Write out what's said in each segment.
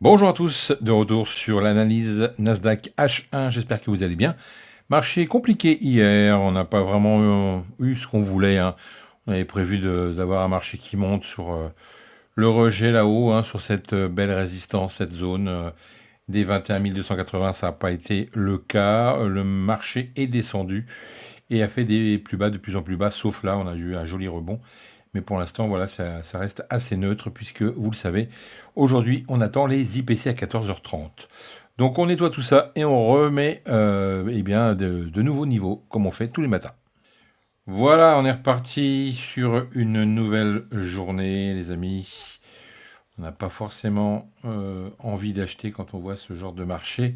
Bonjour à tous, de retour sur l'analyse Nasdaq H1, j'espère que vous allez bien. Marché compliqué hier, on n'a pas vraiment eu ce qu'on voulait, hein. On avait prévu d'avoir un marché qui monte sur le rejet là-haut, hein, sur cette belle résistance, cette zone des 21 280, ça n'a pas été le cas. Le marché est descendu et a fait des plus bas de plus en plus bas, sauf là, on a eu un joli rebond. Mais pour l'instant, voilà, ça reste assez neutre puisque, vous le savez, aujourd'hui, on attend les IPC à 14h30. Donc on nettoie tout ça et on remet eh bien, de nouveaux niveaux, comme on fait tous les matins. Voilà, on est reparti sur une nouvelle journée, les amis. On n'a pas forcément envie d'acheter quand on voit ce genre de marché.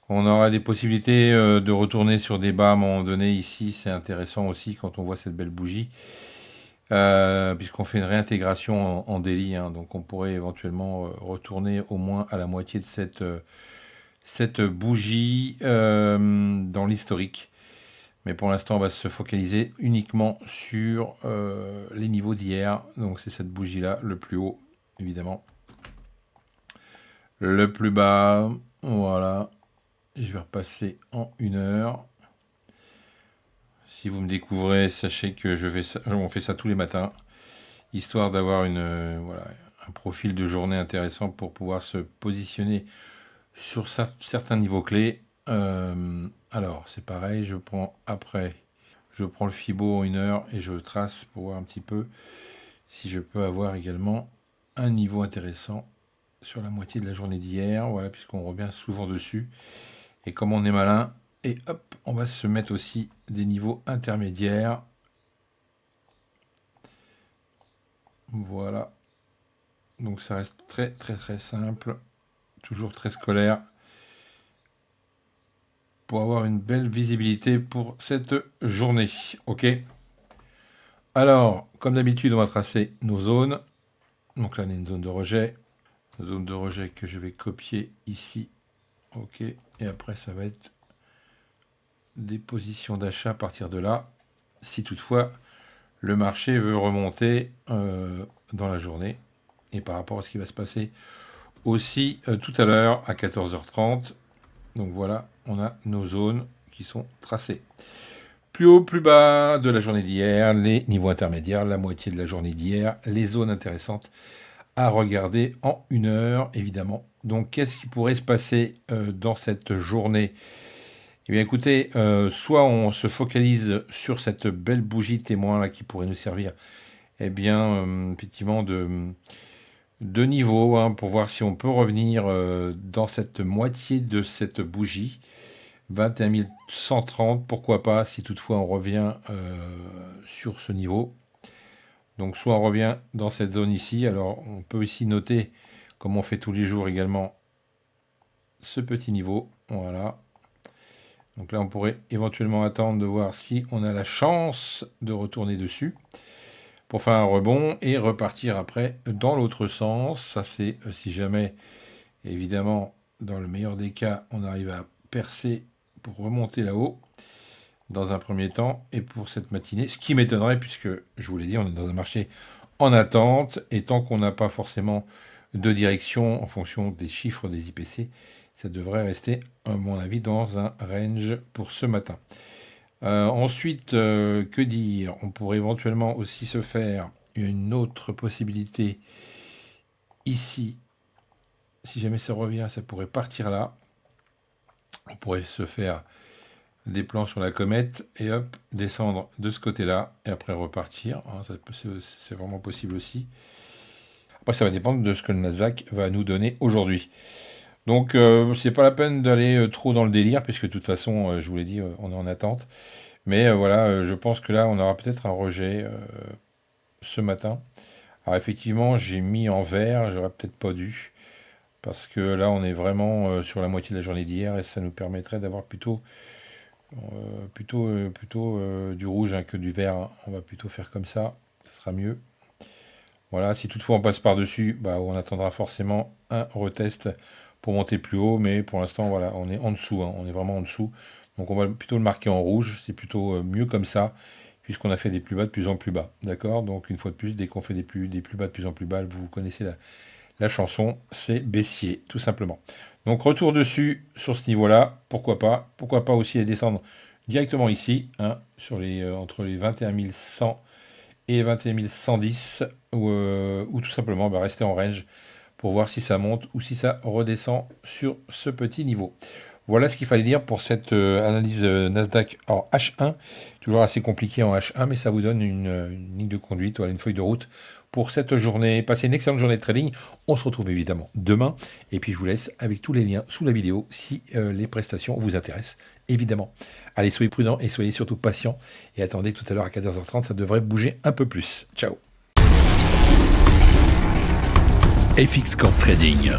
On aura des possibilités de retourner sur des bas à un moment donné. Ici, c'est intéressant aussi quand on voit cette belle bougie. Puisqu'on fait une réintégration en daily, hein, donc on pourrait éventuellement retourner au moins à la moitié de cette bougie dans l'historique. Mais pour l'instant, on va se focaliser uniquement sur les niveaux d'hier. Donc c'est cette bougie-là, le plus haut, évidemment. Le plus bas, voilà. Je vais repasser en 1 heure. Si vous me découvrez, sachez que on fait ça tous les matins, histoire d'avoir voilà, un profil de journée intéressant pour pouvoir se positionner sur certains niveaux clés. Alors, c'est pareil, je prends le Fibo en 1 heure et je trace pour voir un petit peu si je peux avoir également un niveau intéressant sur la moitié de la journée d'hier, voilà, puisqu'on revient souvent dessus. Et comme on est malin, et hop, on va se mettre aussi des niveaux intermédiaires. Voilà. Donc ça reste très très très simple, toujours très scolaire, pour avoir une belle visibilité pour cette journée. Ok. Alors, comme d'habitude, on va tracer nos zones. Donc là, on a une zone de rejet. Zone de rejet que je vais copier ici. Ok. Et après, ça va être des positions d'achat à partir de là. Si toutefois, le marché veut remonter dans la journée. Et par rapport à ce qui va se passer aussi tout à l'heure à 14h30. Donc voilà, on a nos zones qui sont tracées. Plus haut, plus bas de la journée d'hier, les niveaux intermédiaires, la moitié de la journée d'hier, les zones intéressantes à regarder en 1 heure, évidemment. Donc, qu'est-ce qui pourrait se passer dans cette journée? Eh bien, écoutez, soit on se focalise sur cette belle bougie témoin là qui pourrait nous servir, eh bien, effectivement, de niveau, hein, pour voir si on peut revenir dans cette moitié de cette bougie. 21 130, pourquoi pas, si toutefois on revient sur ce niveau. Donc soit on revient dans cette zone ici, alors on peut ici noter, comme on fait tous les jours également, ce petit niveau, voilà. Donc là on pourrait éventuellement attendre de voir si on a la chance de retourner dessus, pour faire un rebond et repartir après dans l'autre sens. Ça c'est si jamais, évidemment, dans le meilleur des cas, on arrive à percer pour remonter là-haut dans un premier temps et pour cette matinée, ce qui m'étonnerait puisque, je vous l'ai dit, on est dans un marché en attente et tant qu'on n'a pas forcément de direction en fonction des chiffres des IPC, ça devrait rester, à mon avis, dans un range pour ce matin. Ensuite, que dire? On pourrait éventuellement aussi se faire une autre possibilité ici. Si jamais ça revient, ça pourrait partir là. On pourrait se faire des plans sur la comète et hop, descendre de ce côté-là et après repartir. Hein, c'est vraiment possible aussi. Après, ça va dépendre de ce que le Nasdaq va nous donner aujourd'hui. Donc, c'est pas la peine d'aller trop dans le délire, puisque de toute façon, je vous l'ai dit, on est en attente. Mais voilà, je pense que là, on aura peut-être un rejet ce matin. Alors, effectivement, j'ai mis en vert, j'aurais peut-être pas dû, parce que là, on est vraiment sur la moitié de la journée d'hier et ça nous permettrait d'avoir plutôt du rouge, hein, que du vert, hein. On va plutôt faire comme ça, ce sera mieux. Voilà, si toutefois on passe par-dessus, bah, on attendra forcément un retest pour monter plus haut, mais pour l'instant, voilà, on est en dessous, hein, on est vraiment en dessous. Donc on va plutôt le marquer en rouge, c'est plutôt mieux comme ça, puisqu'on a fait des plus bas de plus en plus bas. D'accord? Donc une fois de plus, dès qu'on fait des plus bas de plus en plus bas, vous connaissez La chanson, c'est baissier, tout simplement. Donc retour dessus sur ce niveau-là, pourquoi pas. Pourquoi pas aussi descendre directement ici, hein, sur entre les 21 100 et 21 110, ou tout simplement rester en range pour voir si ça monte ou si ça redescend sur ce petit niveau. Voilà ce qu'il fallait dire pour cette analyse Nasdaq en H1. Toujours assez compliqué en H1, mais ça vous donne une ligne de conduite, voilà, une feuille de route pour cette journée. Passez une excellente journée de trading. On se retrouve évidemment demain. Et puis je vous laisse avec tous les liens sous la vidéo si les prestations vous intéressent, évidemment. Allez, soyez prudents et soyez surtout patients. Et attendez tout à l'heure à 14h30, ça devrait bouger un peu plus. Ciao. FX Corp Trading.